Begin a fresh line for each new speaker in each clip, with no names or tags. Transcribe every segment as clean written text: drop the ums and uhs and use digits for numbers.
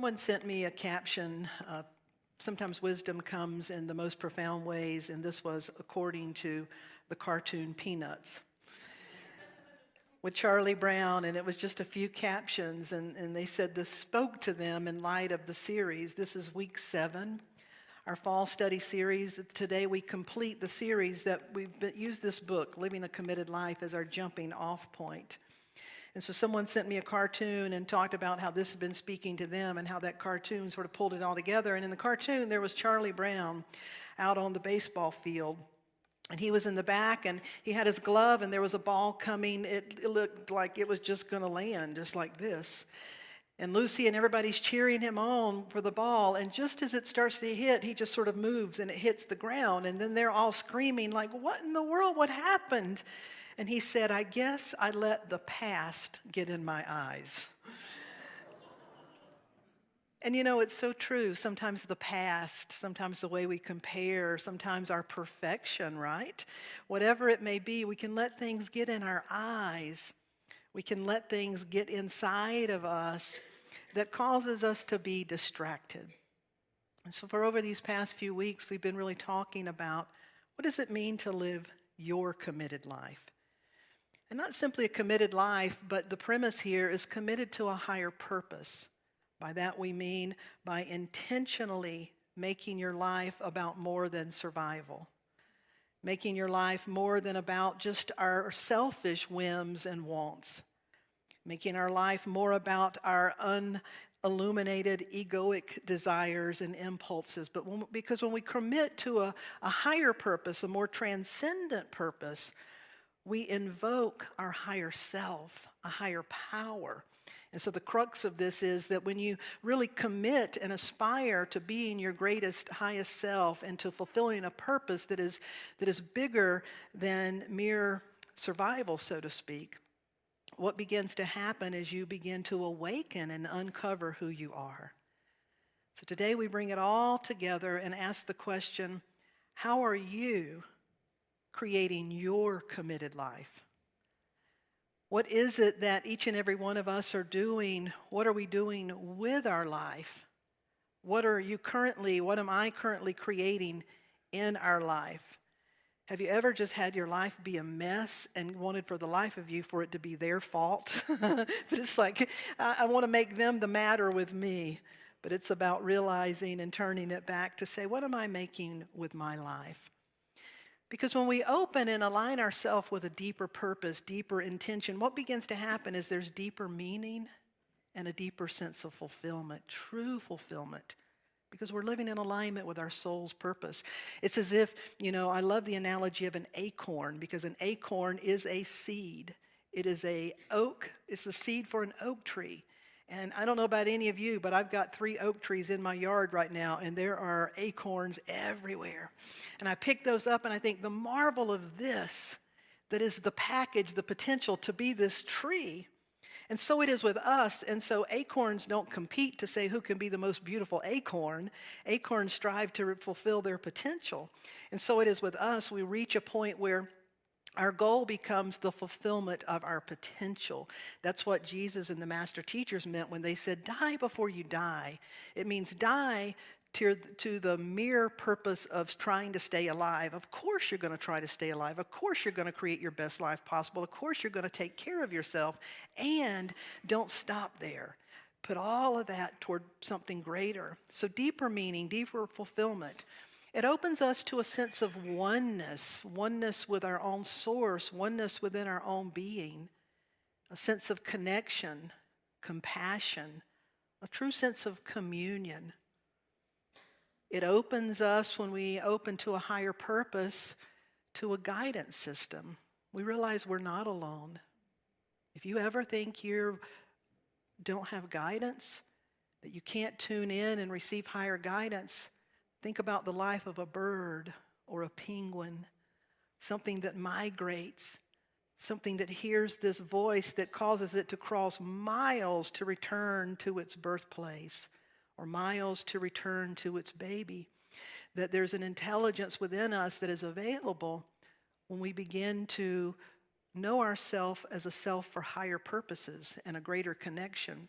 Someone sent me a caption. Sometimes wisdom comes in the most profound ways, and this was according to the cartoon Peanuts with Charlie Brown, and it was just a few captions, and they said this spoke to them in light of the series. This is week 7, our fall study series. Today we complete the series that we've used this book, Living a Committed Life, as our jumping off point. And so someone sent me a cartoon and talked about how this had been speaking to them and how that cartoon sort of pulled it all together. And in the cartoon, there was Charlie Brown out on the baseball field. And he was in the back, and he had his glove, and there was a ball coming. It looked like it was just going to land, just like this. And Lucy and everybody's cheering him on for the ball. And just as it starts to hit, he just sort of moves, and it hits the ground. And then they're all screaming, like, what in the world? What happened? And he said, I guess I let the past get in my eyes. And you know, it's so true. Sometimes the past, sometimes the way we compare, sometimes our perfection, right? Whatever it may be, we can let things get in our eyes. We can let things get inside of us that causes us to be distracted. And so for over these past few weeks, we've been really talking about what does it mean to live your committed life? And not simply a committed life, but the premise here is committed to a higher purpose. By that we mean by intentionally making your life about more than survival. Making your life more than about just our selfish whims and wants. Making our life more about our unilluminated egoic desires and impulses. Because when we commit to a higher purpose, a more transcendent purpose, we invoke our higher self, a higher power. And so the crux of this is that when you really commit and aspire to being your greatest, highest self and to fulfilling a purpose that is bigger than mere survival, so to speak, what begins to happen is you begin to awaken and uncover who you are. So today we bring it all together and ask the question, how are you creating your committed life? What is it that each and every one of us are doing? What are we doing with our life? What am I currently creating in our life? Have you ever just had your life be a mess and wanted for the life of you for it to be their fault? But it's like, I want to make them the matter with me. But it's about realizing and turning it back to say, what am I making with my life? Because when we open and align ourselves with a deeper purpose, deeper intention, what begins to happen is there's deeper meaning and a deeper sense of fulfillment, true fulfillment, because we're living in alignment with our soul's purpose. It's as if, I love the analogy of an acorn, because an acorn is a seed. It is it's a seed for an oak tree. And I don't know about any of you, but I've got 3 oak trees in my yard right now, and there are acorns everywhere. And I pick those up, and I think the marvel of this, that is the package, the potential to be this tree. And so it is with us. And so acorns don't compete to say who can be the most beautiful acorn. Acorns strive to fulfill their potential. And so it is with us. We reach a point where our goal becomes the fulfillment of our potential. That's what Jesus and the master teachers meant when they said, die before you die. It means die to the mere purpose of trying to stay alive. Of course you're going to try to stay alive. Of course you're going to create your best life possible. Of course you're going to take care of yourself. And don't stop there. Put all of that toward something greater. So deeper meaning, deeper fulfillment. It opens us to a sense of oneness with our own source, oneness within our own being, a sense of connection, compassion, a true sense of communion. It opens us, when we open to a higher purpose, to a guidance system. We realize we're not alone. If you ever think you don't have guidance, that you can't tune in and receive higher guidance, think about the life of a bird or a penguin, something that migrates, something that hears this voice that causes it to cross miles to return to its birthplace or miles to return to its baby. That there's an intelligence within us that is available when we begin to know ourselves as a self for higher purposes and a greater connection.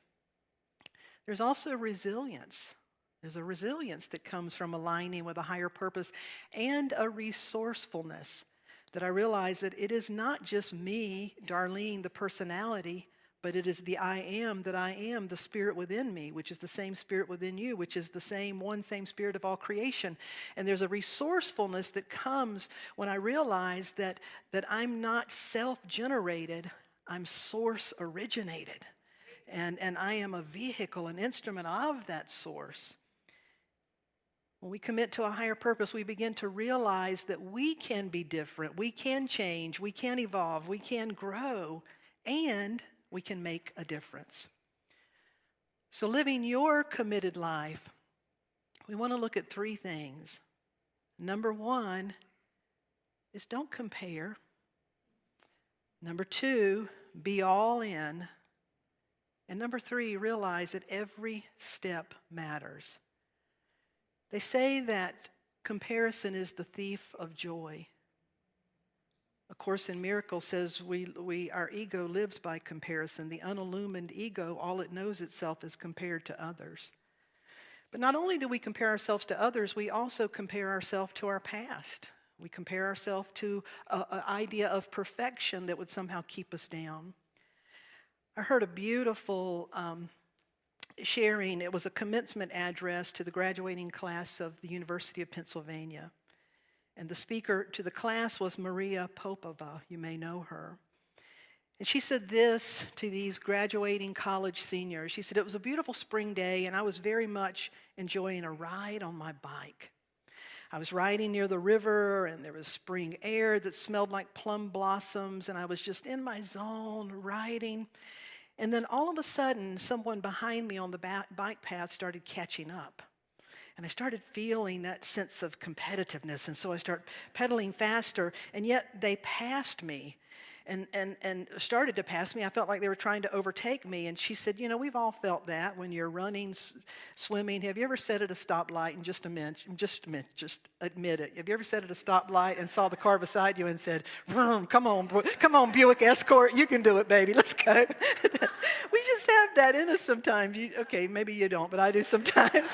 There's also resilience. There's a resilience that comes from aligning with a higher purpose, and a resourcefulness that I realize that it is not just me, Darlene, the personality, but it is the I am that I am, the spirit within me, which is the same spirit within you, which is the same spirit of all creation. And there's a resourcefulness that comes when I realize that I'm not self-generated, I'm source-originated. And I am a vehicle, an instrument of that source. When we commit to a higher purpose, we begin to realize that we can be different, we can change, we can evolve, we can grow, and we can make a difference. So living your committed life, we want to look at 3 things. Number 1 is don't compare. Number 2, be all in. And number 3, realize that every step matters. They say that comparison is the thief of joy. A Course in Miracles says our ego lives by comparison. The unillumined ego, all it knows itself is compared to others. But not only do we compare ourselves to others, we also compare ourselves to our past. We compare ourselves to an idea of perfection that would somehow keep us down. I heard a beautiful sharing. It was a commencement address to the graduating class of the University of Pennsylvania. And the speaker to the class was Maria Popova. You may know her. And she said this to these graduating college seniors. She said, it was a beautiful spring day, and I was very much enjoying a ride on my bike. I was riding near the river, and there was spring air that smelled like plum blossoms, and I was just in my zone riding. And then all of a sudden, someone behind me on the bike path started catching up. And I started feeling that sense of competitiveness. And so I started pedaling faster. And yet they passed me and started to pass me. I felt like they were trying to overtake me. And she said, we've all felt that when you're running, swimming. Have you ever sat at a stoplight and just admit it. Have you ever sat at a stoplight and saw the car beside you and said, come on, Buick Escort, you can do it, baby, let's go. We just have that in us sometimes. Okay, maybe you don't, but I do sometimes.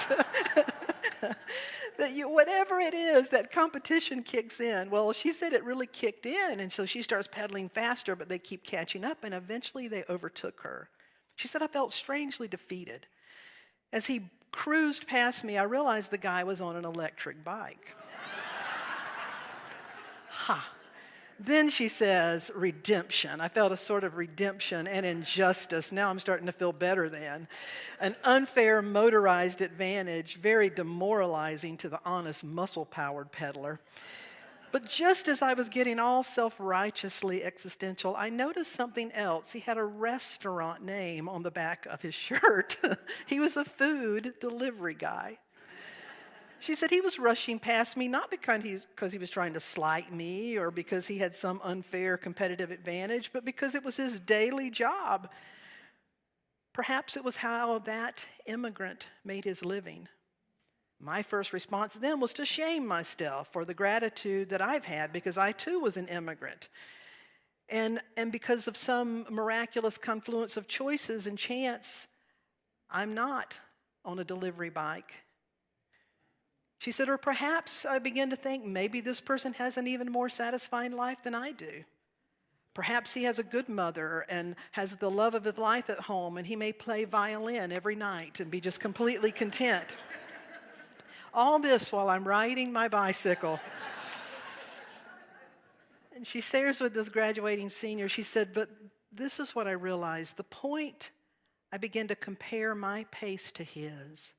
That whatever it is, that competition kicks in. Well, she said it really kicked in, and so she starts pedaling faster, but they keep catching up, and eventually they overtook her. She said, I felt strangely defeated. As he cruised past me, I realized the guy was on an electric bike. Then she says, redemption. I felt a sort of redemption and injustice. Now I'm starting to feel better than. An unfair motorized advantage, very demoralizing to the honest muscle-powered peddler. But just as I was getting all self-righteously existential, I noticed something else. He had a restaurant name on the back of his shirt. He was a food delivery guy. She said he was rushing past me, not because he was trying to slight me or because he had some unfair competitive advantage, but because it was his daily job. Perhaps it was how that immigrant made his living. My first response then was to shame myself for the gratitude that I've had because I too was an immigrant. And because of some miraculous confluence of choices and chance, I'm not on a delivery bike. She said, or perhaps I began to think maybe this person has an even more satisfying life than I do. Perhaps he has a good mother and has the love of his life at home, and he may play violin every night and be just completely content. All this while I'm riding my bicycle. And she shares with this graduating senior, she said, but this is what I realized. The point, I began to compare my pace to his.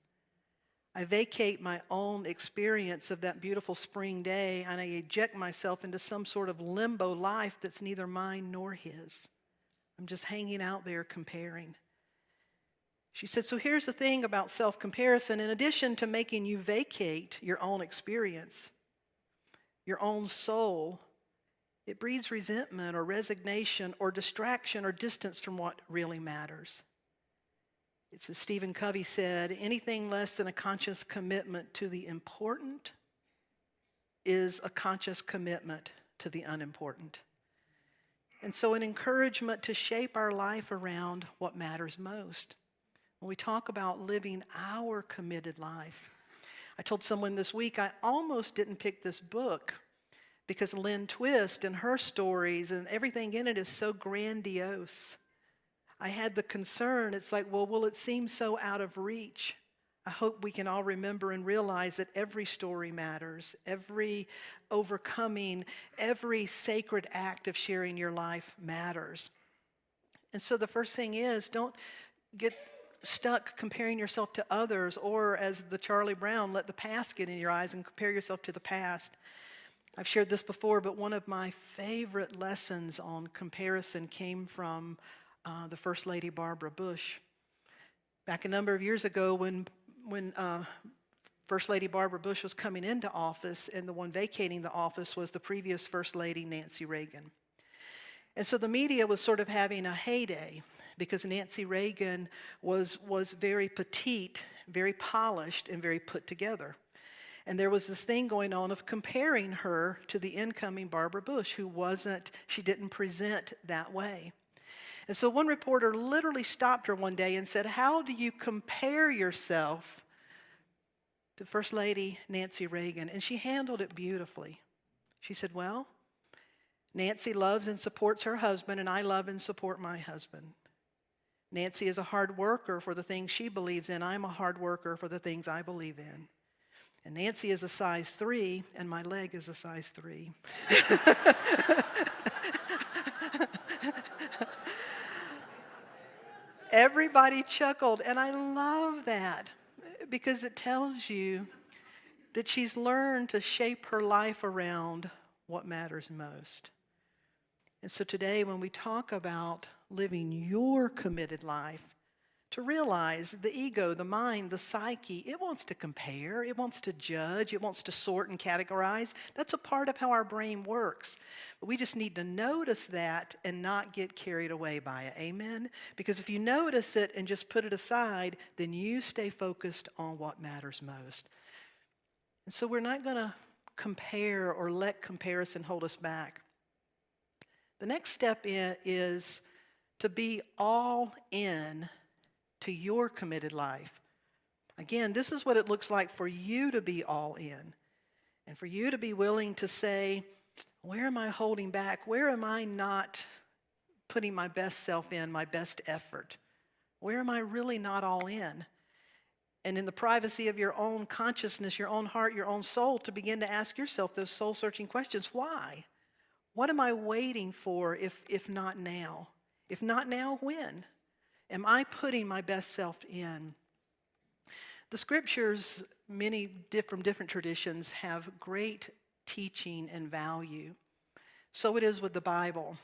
I vacate my own experience of that beautiful spring day, and I eject myself into some sort of limbo life that's neither mine nor his. I'm just hanging out there comparing. She said, so here's the thing about self-comparison. In addition to making you vacate your own experience, your own soul, it breeds resentment or resignation or distraction or distance from what really matters. It's as Stephen Covey said, anything less than a conscious commitment to the important is a conscious commitment to the unimportant. And so an encouragement to shape our life around what matters most. when we talk about living our committed life. I told someone this week I almost didn't pick this book because Lynn Twist and her stories and everything in it is so grandiose. I had the concern, it's like, well, will it seem so out of reach? I hope we can all remember and realize that every story matters, every overcoming, every sacred act of sharing your life matters. And so the first thing is, don't get stuck comparing yourself to others, or as the Charlie Brown, let the past get in your eyes and compare yourself to the past. I've shared this before, but one of my favorite lessons on comparison came from the First Lady Barbara Bush. Back a number of years ago when First Lady Barbara Bush was coming into office, and the one vacating the office was the previous First Lady, Nancy Reagan. And so the media was sort of having a heyday because Nancy Reagan was very petite, very polished, and very put together. And there was this thing going on of comparing her to the incoming Barbara Bush, she didn't present that way. And so one reporter literally stopped her one day and said, "How do you compare yourself to First Lady Nancy Reagan?" And she handled it beautifully. She said, "Well, Nancy loves and supports her husband, and I love and support my husband. Nancy is a hard worker for the things she believes in. I'm a hard worker for the things I believe in. And Nancy is a size 3, and my leg is a size 3. Everybody chuckled, and I love that because it tells you that she's learned to shape her life around what matters most. And so today, when we talk about living your committed life, to realize the ego, the mind, the psyche, it wants to compare, it wants to judge, it wants to sort and categorize. That's a part of how our brain works. But we just need to notice that and not get carried away by it. Amen? Because if you notice it and just put it aside, then you stay focused on what matters most. And so we're not going to compare or let comparison hold us back. The next step is to be all in to your committed life. Again, this is what it looks like for you to be all in, and for you to be willing to say, where am I holding back? Where am I not putting my best self in, my best effort? Where am I really not all in? And in the privacy of your own consciousness, your own heart, your own soul, to begin to ask yourself those soul-searching questions. Why? What am I waiting for if not now? If not now, when? Am I putting my best self in? The scriptures, many from different traditions, have great teaching and value. So it is with the Bible.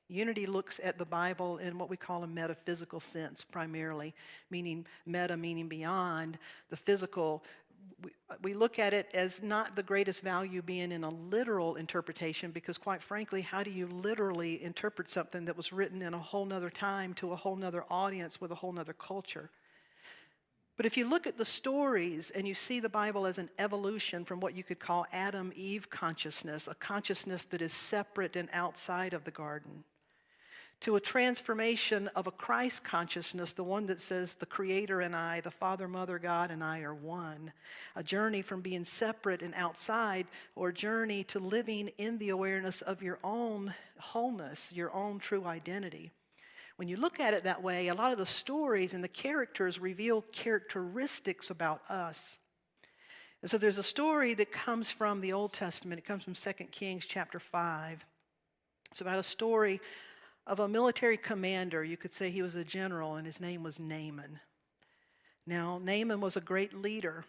Unity looks at the Bible in what we call a metaphysical sense primarily, meaning meta, meaning beyond the physical. We look at it as not the greatest value being in a literal interpretation, because quite frankly, how do you literally interpret something that was written in a whole nother time to a whole nother audience with a whole nother culture? But if you look at the stories and you see the Bible as an evolution from what you could call Adam-Eve consciousness, a consciousness that is separate and outside of the garden, to a transformation of a Christ consciousness, the one that says the Creator and I, the Father, Mother, God, and I are one. A journey from being separate and outside, or a journey to living in the awareness of your own wholeness, your own true identity. When you look at it that way, a lot of the stories and the characters reveal characteristics about us. And so there's a story that comes from the Old Testament. It comes from 2 Kings chapter 5. It's about a story of a military commander. You could say he was a general, and his name was Naaman. Now, Naaman was a great leader,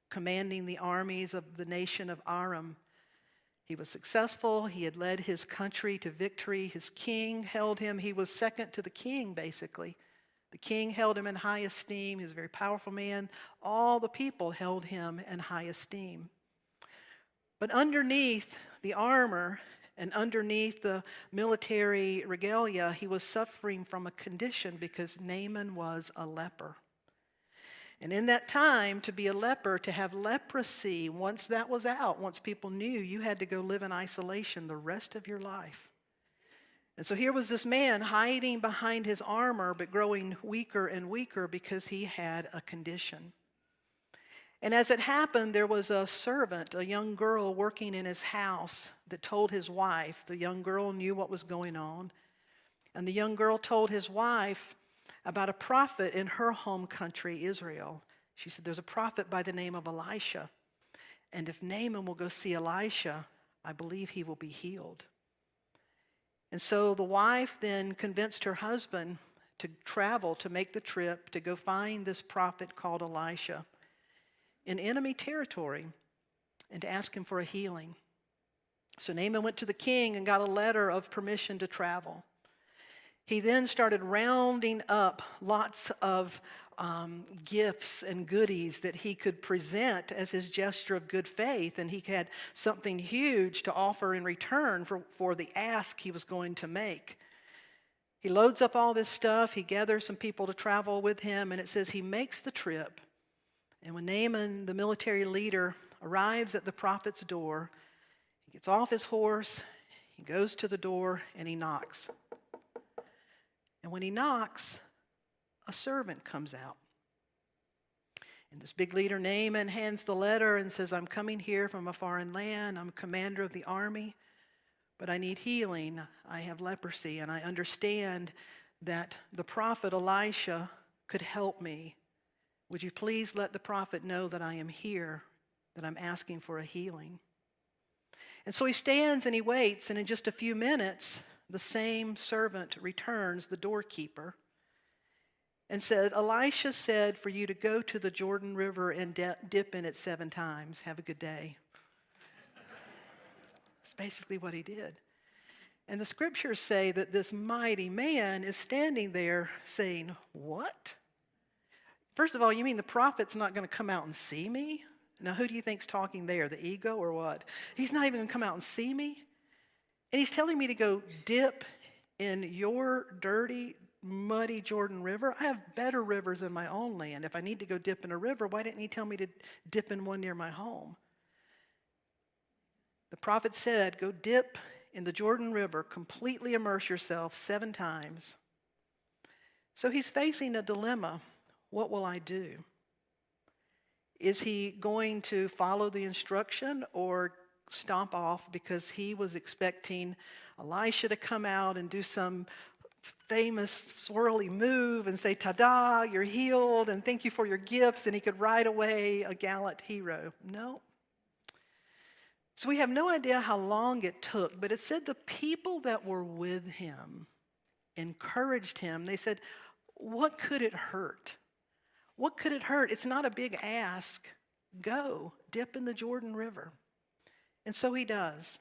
commanding the armies of the nation of Aram. He was successful. He had led his country to victory. His king held him. He was second to the king, basically. The king held him in high esteem. He was a very powerful man. All the people held him in high esteem. But underneath the armor and underneath the military regalia, he was suffering from a condition because Naaman was a leper. And in that time, to be a leper, to have leprosy, once that was out, once people knew, you had to go live in isolation the rest of your life. And so here was this man hiding behind his armor, but growing weaker and weaker because he had a condition. And as it happened, there was a servant, a young girl working in his house, that told his wife. The young girl knew what was going on. And the young girl told his wife about a prophet in her home country, Israel. She said, there's a prophet by the name of Elisha. And if Naaman will go see Elisha, I believe he will be healed. And so the wife then convinced her husband to travel, to make the trip, to go find this prophet called Elisha in enemy territory and to ask him for a healing. So Naaman went to the king and got a letter of permission to travel. He then started rounding up lots of gifts and goodies that he could present as his gesture of good faith, and he had something huge to offer in return for the ask he was going to make. He loads up all this stuff, he gathers some people to travel with him, and it says he makes the trip. And when Naaman, the military leader, arrives at the prophet's door, he gets off his horse, he goes to the door, and he knocks. And when he knocks, a servant comes out. And this big leader, Naaman, hands the letter and says, I'm coming here from a foreign land. I'm commander of the army, but I need healing. I have leprosy, and I understand that the prophet Elisha could help me. Would you please let the prophet know that I am here, that I'm asking for a healing? And so he stands and he waits, and in just a few minutes, the same servant returns, the doorkeeper, and said, Elisha said for you to go to the Jordan River and dip in it 7 times. Have a good day. That's basically what he did. And the scriptures say that this mighty man is standing there saying, what? First of all, you mean the prophet's not going to come out and see me? Now, who do you think's talking there, the ego or what? He's not even going to come out and see me? And he's telling me to go dip in your dirty, muddy Jordan River. I have better rivers in my own land. If I need to go dip in a river, why didn't he tell me to dip in one near my home? The prophet said, go dip in the Jordan River, completely immerse yourself 7 times. So he's facing a dilemma. What will I do? Is he going to follow the instruction or stomp off because he was expecting Elisha to come out and do some famous swirly move and say, ta-da, you're healed, and thank you for your gifts, and he could ride away a gallant hero? No. So we have no idea how long it took, but it said the people that were with him encouraged him. They said, what could it hurt? What could it hurt? It's not a big ask. Go, dip in the Jordan River. And so he does.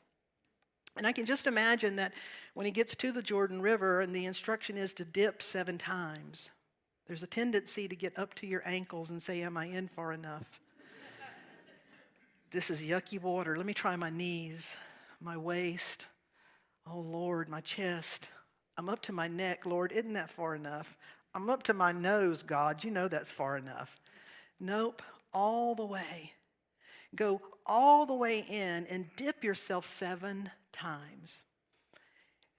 And I can just imagine that when he gets to the Jordan River and the instruction is to dip 7 times, there's a tendency to get up to your ankles and say, am I in far enough? This is yucky water. Let me try my knees, my waist. Oh, Lord, my chest. I'm up to my neck, Lord. Isn't that far enough? I'm up to my nose, God. You know that's far enough. Nope, all the way. Go all the way in and dip yourself 7 times.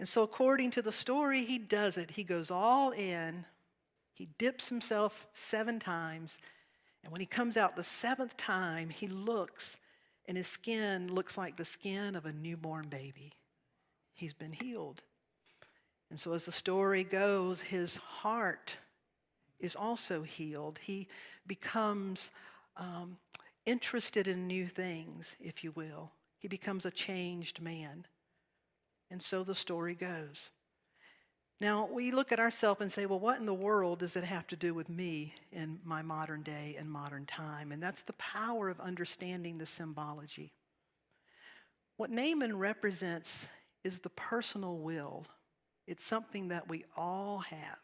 And so according to the story, he does it. He goes all in. He dips himself 7 times. And when he comes out the 7th time, he looks, and his skin looks like the skin of a newborn baby. He's been healed. And so as the story goes, his heart is also healed. He becomes interested in new things, if you will. He becomes a changed man. And so the story goes. Now, we look at ourselves and say, well, what in the world does it have to do with me in my modern day and modern time? And that's the power of understanding the symbology. What Naaman represents is the personal will. It's something that we all have.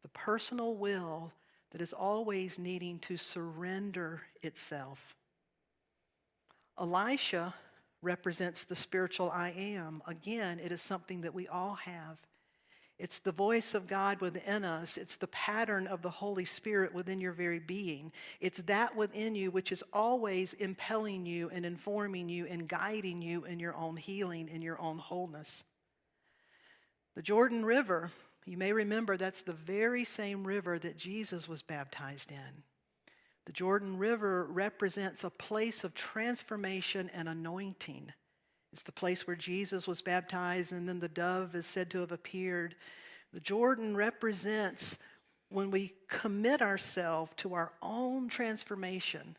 The personal will that is always needing to surrender itself. Elisha represents the spiritual I am. Again, it is something that we all have. It's the voice of God within us. It's the pattern of the Holy Spirit within your very being. It's that within you which is always impelling you and informing you and guiding you in your own healing, in your own wholeness. The Jordan River, you may remember that's the very same river that Jesus was baptized in. The Jordan River represents a place of transformation and anointing. It's the place where Jesus was baptized, and then the dove is said to have appeared. The Jordan represents when we commit ourselves to our own transformation.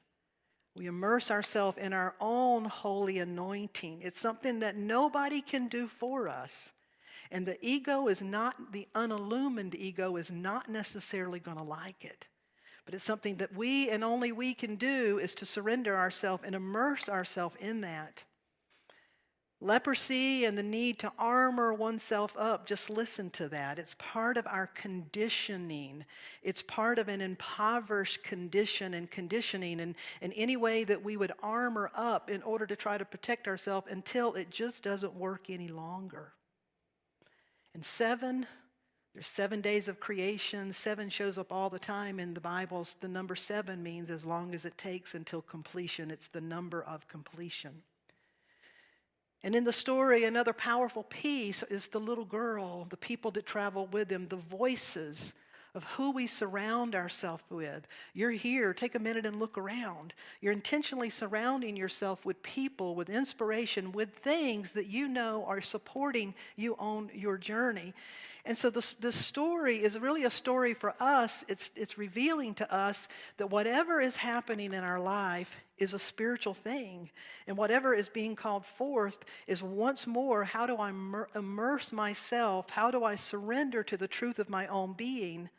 We immerse ourselves in our own holy anointing. It's something that nobody can do for us. And the unillumined ego is not necessarily going to like it. But it's something that we and only we can do, is to surrender ourselves and immerse ourselves in that. Leprosy and the need to armor oneself up, just listen to that. It's part of our conditioning. It's part of an impoverished condition and conditioning, and any way that we would armor up in order to try to protect ourselves until it just doesn't work any longer. And there's 7 days of creation. 7 shows up all the time in the Bible. The number 7 means as long as it takes until completion. It's the number of completion. And in the story, another powerful piece is the little girl, the people that travel with them, the voices of who we surround ourselves with. You're here, take a minute and look around. You're intentionally surrounding yourself with people, with inspiration, with things that you know are supporting you on your journey. And so this story is really a story for us. It's revealing to us that whatever is happening in our life is a spiritual thing. And whatever is being called forth is once more, how do I immerse myself? How do I surrender to the truth of my own being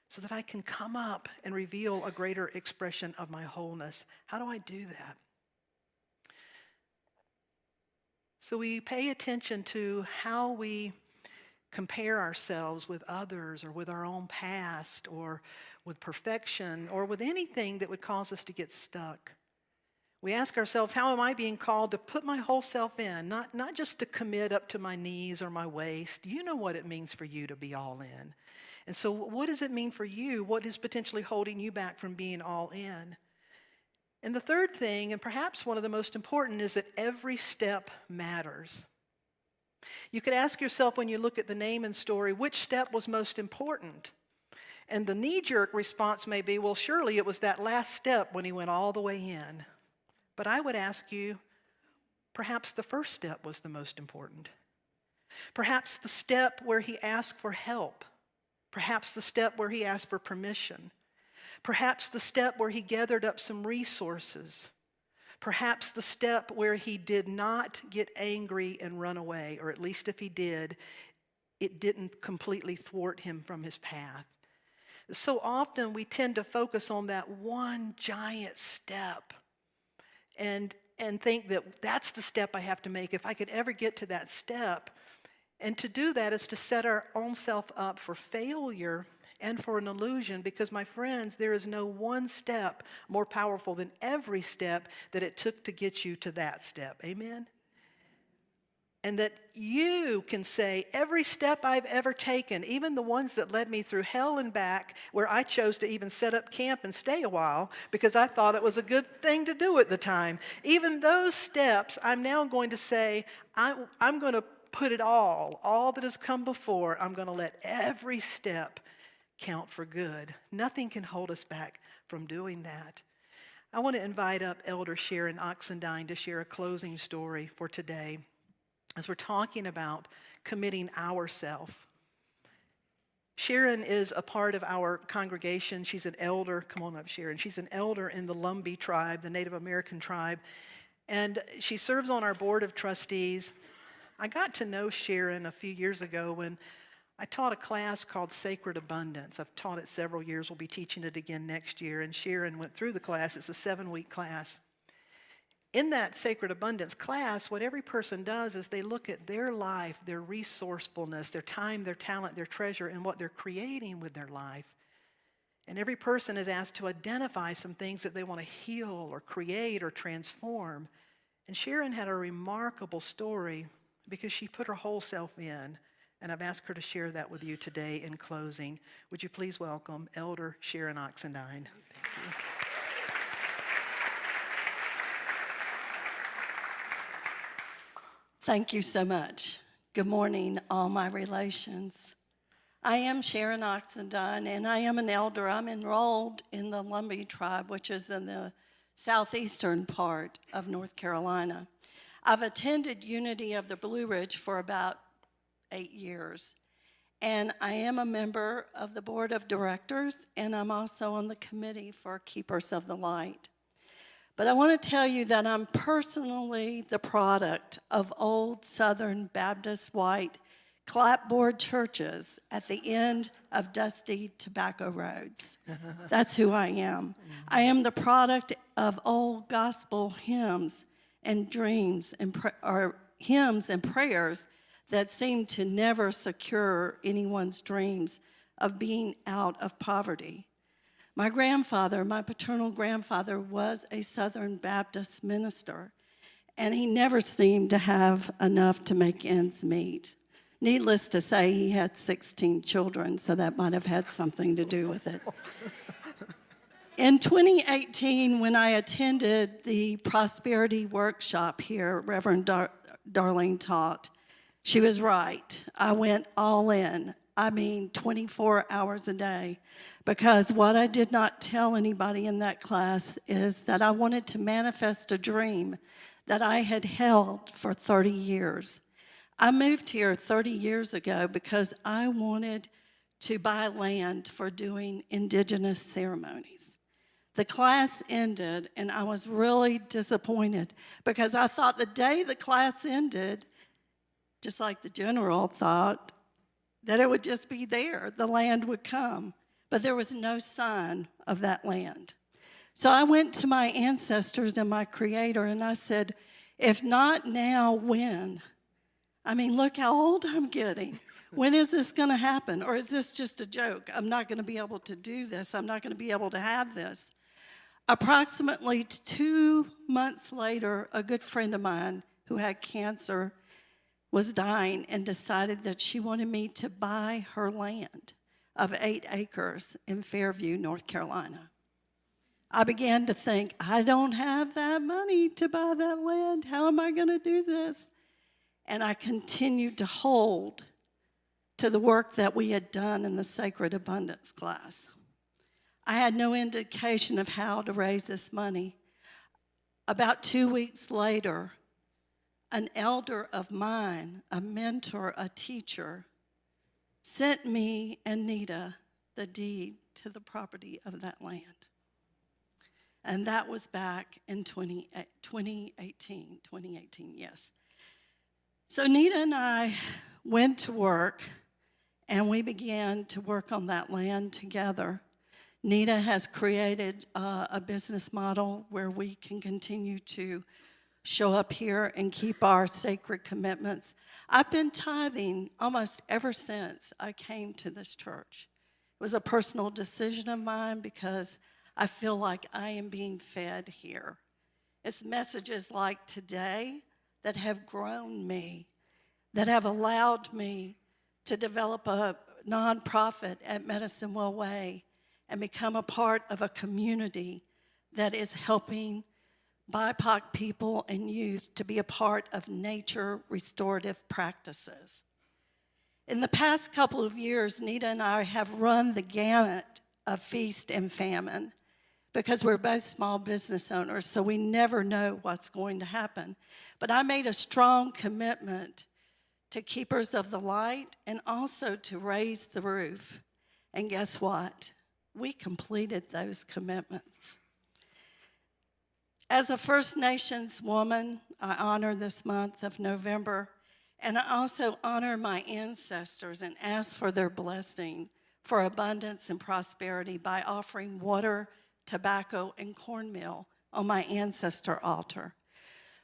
so that I can come up and reveal a greater expression of my wholeness? How do I do that? So we pay attention to how we compare ourselves with others, or with our own past, or with perfection, or with anything that would cause us to get stuck. We ask ourselves, how am I being called to put my whole self in? Not just to commit up to my knees or my waist. You know what it means for you to be all in. And so what does it mean for you? What is potentially holding you back from being all in? And the third thing, and perhaps one of the most important, is that every step matters. You could ask yourself, when you look at the Naaman story, which step was most important? And the knee-jerk response may be, well, surely it was that last step when he went all the way in. But I would ask you, perhaps the first step was the most important. Perhaps the step where he asked for help. Perhaps the step where he asked for permission. Perhaps the step where he gathered up some resources. Perhaps the step where he did not get angry and run away, or at least if he did, it didn't completely thwart him from his path. So often we tend to focus on that one giant step and think that that's the step I have to make if I could ever get to that step. And to do that is to set our own self up for failure and for an illusion, because, my friends, there is no one step more powerful than every step that it took to get you to that step. Amen? And that you can say, every step I've ever taken, even the ones that led me through hell and back, where I chose to even set up camp and stay a while because I thought it was a good thing to do at the time, even those steps, I'm now going to say, I'm going to put it all that has come before, I'm going to let every step count for good. Nothing can hold us back from doing that. I want to invite up Elder Sharon Oxendine to share a closing story for today as we're talking about committing ourselves. Sharon is a part of our congregation. She's an elder. Come on up, Sharon. She's an elder in the Lumbee Tribe, the Native American tribe, and she serves on our board of trustees. I got to know Sharon a few years ago when I taught a class called Sacred Abundance. I've taught it several years. We'll be teaching it again next year. And Sharon went through the class. It's a 7-week class. In that Sacred Abundance class, what every person does is they look at their life, their resourcefulness, their time, their talent, their treasure, and what they're creating with their life. And every person is asked to identify some things that they want to heal or create or transform. And Sharon had a remarkable story because she put her whole self in. And I've asked her to share that with you today in closing. Would you please welcome Elder Sharon Oxendine? Thank you.
Thank you so much. Good morning, all my relations. I am Sharon Oxendine, and I am an elder. I'm enrolled in the Lumbee Tribe, which is in the southeastern part of North Carolina. I've attended Unity of the Blue Ridge for about 8 years, and I am a member of the board of directors, and I'm also on the committee for Keepers of the Light. But I want to tell you that I'm personally the product of old Southern Baptist white clapboard churches at the end of dusty tobacco roads. That's who I am. I am the product of old gospel hymns and dreams or hymns and prayers that seem to never secure anyone's dreams of being out of poverty. My grandfather, my paternal grandfather, was a Southern Baptist minister, and he never seemed to have enough to make ends meet. Needless to say, he had 16 children, so that might have had something to do with it. In 2018, when I attended the prosperity workshop here, Reverend Darlene taught, she was right. I went all in. 24 hours a day, because what I did not tell anybody in that class is that I wanted to manifest a dream that I had held for 30 years. I moved here 30 years ago because I wanted to buy land for doing indigenous ceremonies. The class ended, and I was really disappointed because I thought the day the class ended, just like the general thought, that it would just be there, the land would come. But there was no sign of that land. So I went to my ancestors and my Creator, and I said, if not now, when? Look how old I'm getting. When is this going to happen? Or is this just a joke? I'm not going to be able to do this. I'm not going to be able to have this. Approximately 2 months later, a good friend of mine who had cancer was dying and decided that she wanted me to buy her land of 8 acres in Fairview, North Carolina. I began to think, I don't have that money to buy that land. How am I going to do this? And I continued to hold to the work that we had done in the Sacred Abundance class. I had no indication of how to raise this money. About 2 weeks later, an elder of mine, a mentor, a teacher, sent me and Nita the deed to the property of that land. And that was back in 2018, yes. So Nita and I went to work, and we began to work on that land together. Nita has created a business model where we can continue to show up here and keep our sacred commitments. I've been tithing almost ever since I came to this church. It was a personal decision of mine because I feel like I am being fed here. It's messages like today that have grown me, that have allowed me to develop a nonprofit at Medicine Well Way and become a part of a community that is helping BIPOC people and youth to be a part of nature restorative practices. In the past couple of years, Nita and I have run the gamut of feast and famine because we're both small business owners, so we never know what's going to happen. But I made a strong commitment to Keepers of the Light and also to raise the roof. And guess what? We completed those commitments. As a First Nations woman, I honor this month of November, and I also honor my ancestors and ask for their blessing for abundance and prosperity by offering water, tobacco, and cornmeal on my ancestor altar.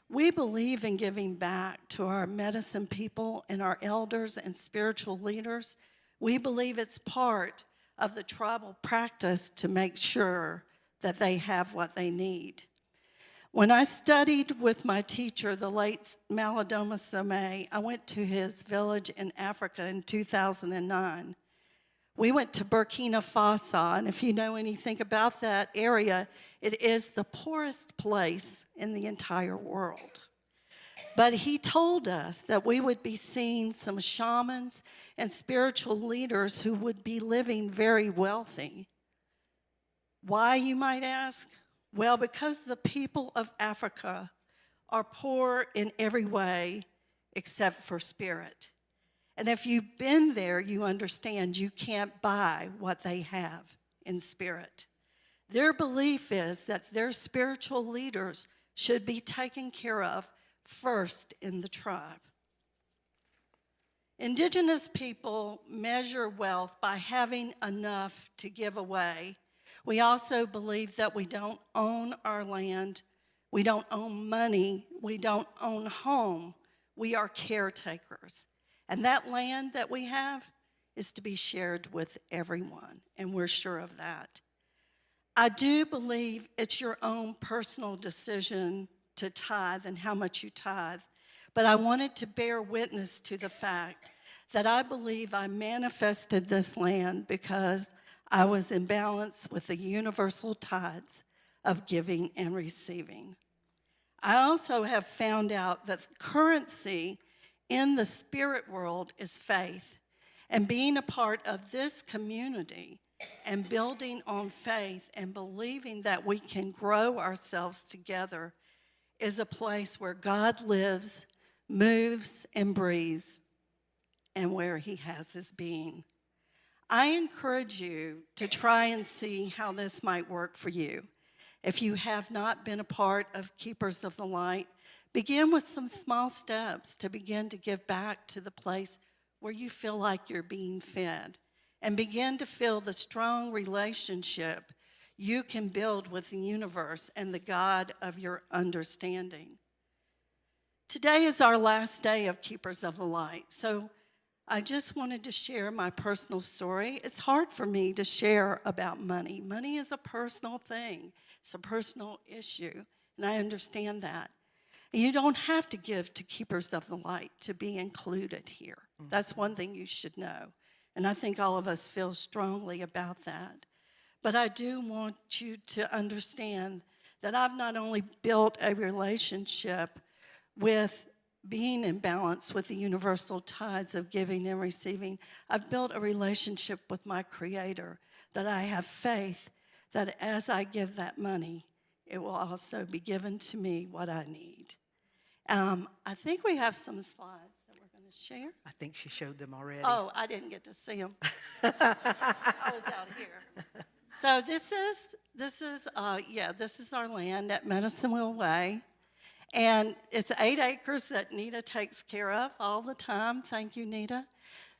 We believe in giving back to our medicine people and our elders and spiritual leaders. We believe it's part of the tribal practice to make sure that they have what they need. When I studied with my teacher, the late Malidoma Somé, I went to his village in Africa in 2009. We went to Burkina Faso, and if you know anything about that area, it is the poorest place in the entire world. But he told us that we would be seeing some shamans and spiritual leaders who would be living very wealthy. Why, you might ask? Well, because the people of Africa are poor in every way except for spirit. And if you've been there, you understand you can't buy what they have in spirit. Their belief is that their spiritual leaders should be taken care of first in the tribe. Indigenous people measure wealth by having enough to give away. We also believe that we don't own our land, we don't own money, we don't own home. We are caretakers. And that land that we have is to be shared with everyone, and we're sure of that. I do believe it's your own personal decision to tithe and how much you tithe, but I wanted to bear witness to the fact that I believe I manifested this land because I was in balance with the universal tithes of giving and receiving. I also have found out that the currency in the spirit world is faith. And being a part of this community and building on faith and believing that we can grow ourselves together is a place where God lives, moves, and breathes, and where he has his being. I encourage you to try and see how this might work for you. If you have not been a part of Keepers of the Light, begin with some small steps to begin to give back to the place where you feel like you're being fed, and begin to feel the strong relationship you can build with the universe and the God of your understanding. Today is our last day of Keepers of the Light, so I just wanted to share my personal story. It's hard for me to share about money. Money is a personal thing. It's a personal issue, and I understand that. And you don't have to give to Keepers of the Light to be included here. That's one thing you should know, and I think all of us feel strongly about that. But I do want you to understand that I've not only built a relationship with being in balance with the universal tides of giving and receiving, I've built a relationship with my Creator, that I have faith that as I give that money, it will also be given to me what I need. I think we have some slides that we're going to share.
I think she showed them already.
Oh, I didn't get to see them. I was out here. So this is our land at Medicine Wheel Way. And it's 8 acres that Nita takes care of all the time. Thank you, Nita.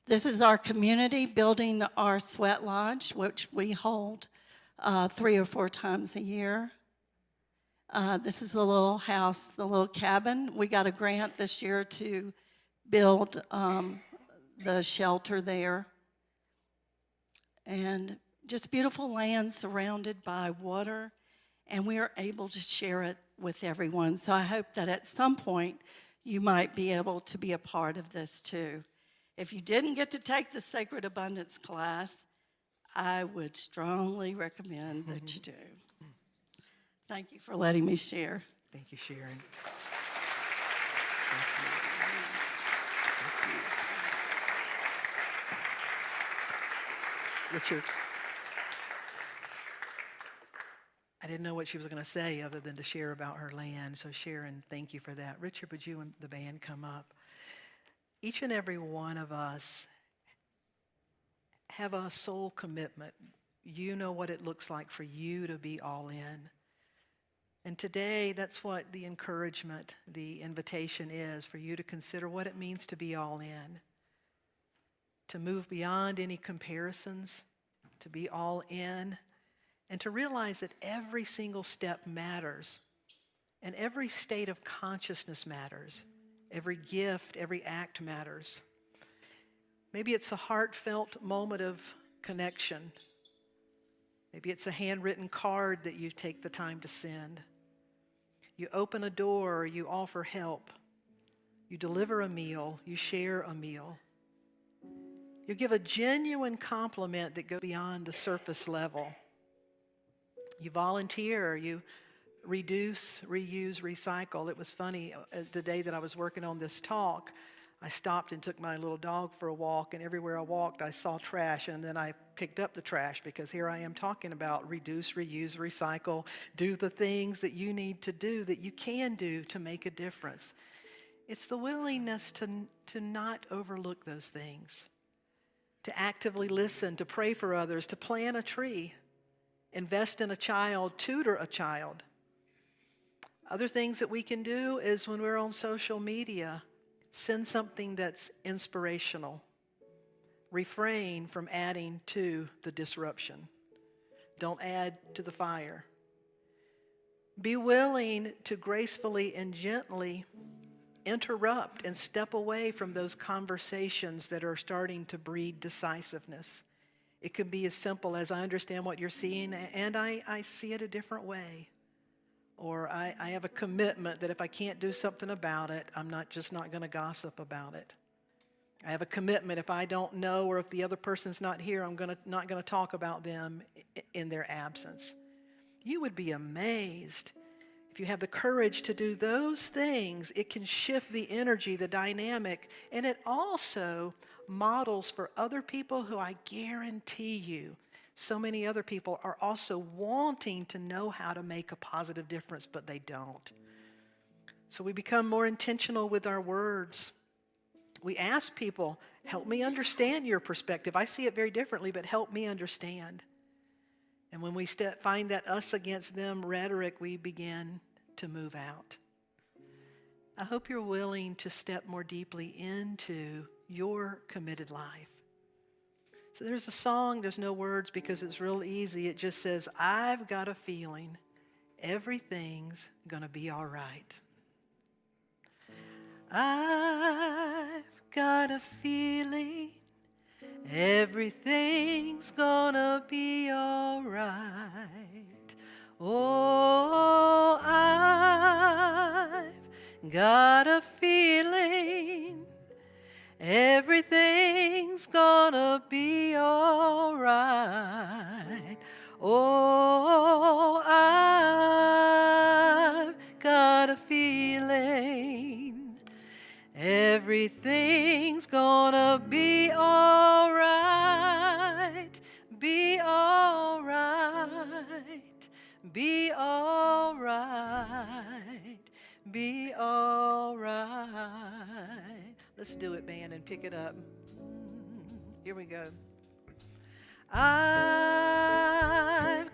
This is our community building our sweat lodge, which we hold 3 or 4 times a year. This is the little house, the little cabin. We got a grant this year to build the shelter there. And just beautiful land surrounded by water, and we are able to share it with everyone. So I hope that at some point you might be able to be a part of this too. If you didn't get to take the Sacred Abundance class, I would strongly recommend that you do. Thank you for letting me share.
Thank you, Sharon. Richard, I didn't know what she was going to say other than to share about her land. So Sharon, thank you for that. Richard, would you and the band come up? Each and every one of us have a soul commitment. You know what it looks like for you to be all in. And today, that's what the encouragement, the invitation is, for you to consider what it means to be all in, to move beyond any comparisons, to be all in, and to realize that every single step matters, and every state of consciousness matters. Every gift, every act matters. Maybe it's a heartfelt moment of connection. Maybe it's a handwritten card that you take the time to send. You open a door, you offer help. You deliver a meal, you share a meal. You give a genuine compliment that goes beyond the surface level. You volunteer, you reduce, reuse, recycle. It was funny, as the day that I was working on this talk, I stopped and took my little dog for a walk, and everywhere I walked, I saw trash, and then I picked up the trash because here I am talking about reduce, reuse, recycle, do the things that you need to do, that you can do to make a difference. It's the willingness to not overlook those things, to actively listen, to pray for others, to plant a tree, invest in a child, tutor a child. Other things that we can do is when we're on social media, send something that's inspirational. Refrain from adding to the disruption. Don't add to the fire. Be willing to gracefully and gently interrupt and step away from those conversations that are starting to breed decisiveness. It can be as simple as, I understand what you're seeing and I see it a different way. Or I have a commitment that if I can't do something about it, I'm not going to gossip about it. I have a commitment if I don't know or if the other person's not here, I'm not going to talk about them in their absence. You would be amazed if you have the courage to do those things. It can shift the energy, the dynamic, and it also models for other people who I guarantee you, so many other people are also wanting to know how to make a positive difference, but they don't. So we become more intentional with our words. We ask people, help me understand your perspective. I see it very differently, but help me understand. And when we find that us against them rhetoric, we begin to move out. I hope you're willing to step more deeply into your committed life. So there's a song, there's no words because it's real easy. It just says, I've got a feeling everything's gonna be all right. I've got a feeling everything's gonna be all right. Oh, I've got a feeling everything's gonna be all right. Oh, I've got a feeling everything's gonna be all right. Be all right. Be all right. Be all right. Let's do it, band, and pick it up. Here we go. I've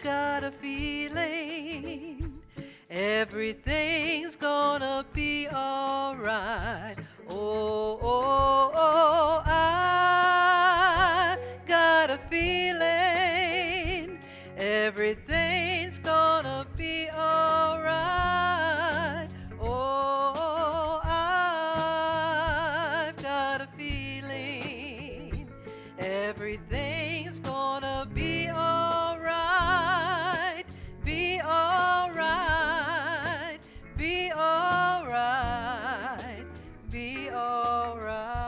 got a feeling everything's gonna be all right. Oh, oh, oh, I've got a feeling everything's gonna be all right. Oh, I've got a feeling everything's gonna be all right. Be all right. Be all right. Be all right.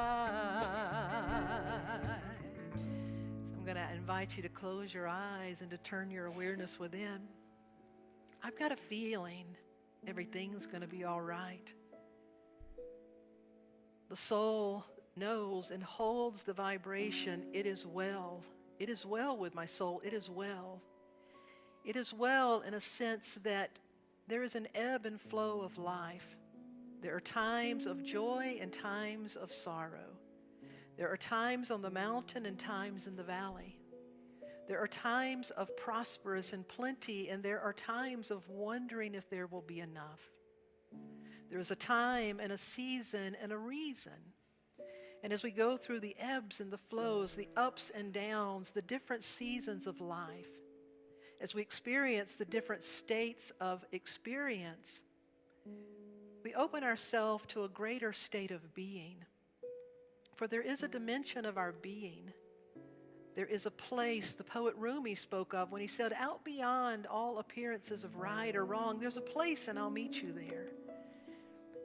So I'm going to invite you to close your eyes and to turn your awareness within. I've got a feeling everything's going to be all right. The soul knows and holds the vibration, it is well. It is well with my soul. It is well. It is well in a sense that there is an ebb and flow of life. There are times of joy and times of sorrow. There are times on the mountain and times in the valley. There are times of prosperous and plenty, and there are times of wondering if there will be enough. There is a time and a season and a reason. And as we go through the ebbs and the flows, the ups and downs, the different seasons of life, as we experience the different states of experience, we open ourselves to a greater state of being. For there is a dimension of our being. There is a place the poet Rumi spoke of when he said, out beyond all appearances of right or wrong, there's a place and I'll meet you there.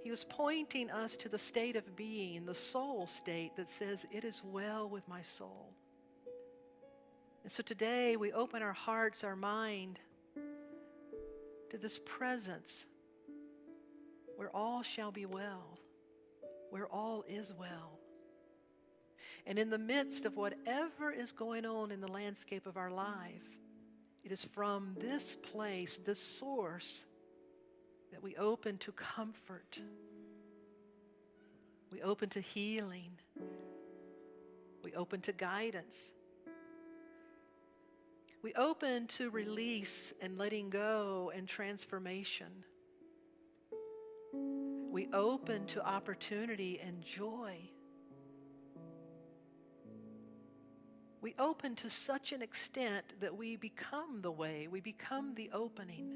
He was pointing us to the state of being, the soul state that says, it is well with my soul. And so today we open our hearts, our mind, to this presence where all shall be well, where all is well. And in the midst of whatever is going on in the landscape of our life, it is from this place, this source, that we open to comfort. We open to healing. We open to guidance. We open to release and letting go and transformation. We open to opportunity and joy. We open to such an extent that we become the way, we become the opening.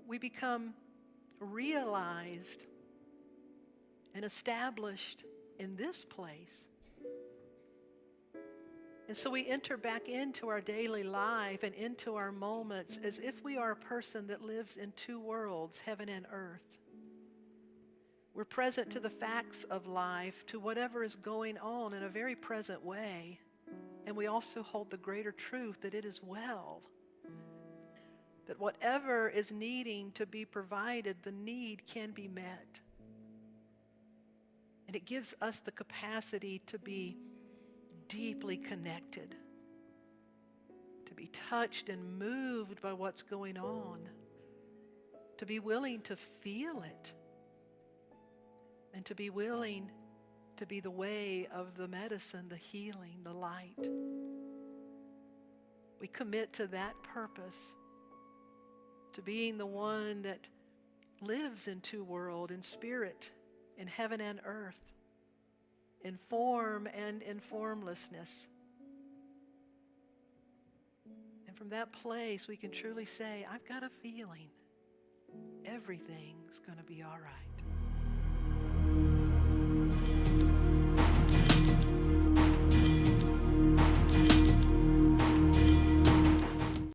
We become realized and established in this place. And so we enter back into our daily life and into our moments as if we are a person that lives in two worlds, heaven and earth. We're present to the facts of life, to whatever is going on in a very present way. And we also hold the greater truth that it is well. That whatever is needing to be provided, the need can be met. And it gives us the capacity to be deeply connected, to be touched and moved by what's going on, to be willing to feel it, and to be willing to be the way of the medicine, the healing, the light. We commit to that purpose, to being the one that lives in two worlds, in spirit, in heaven and earth, in form and in formlessness. And from that place, we can truly say, I've got a feeling everything's going to be all right.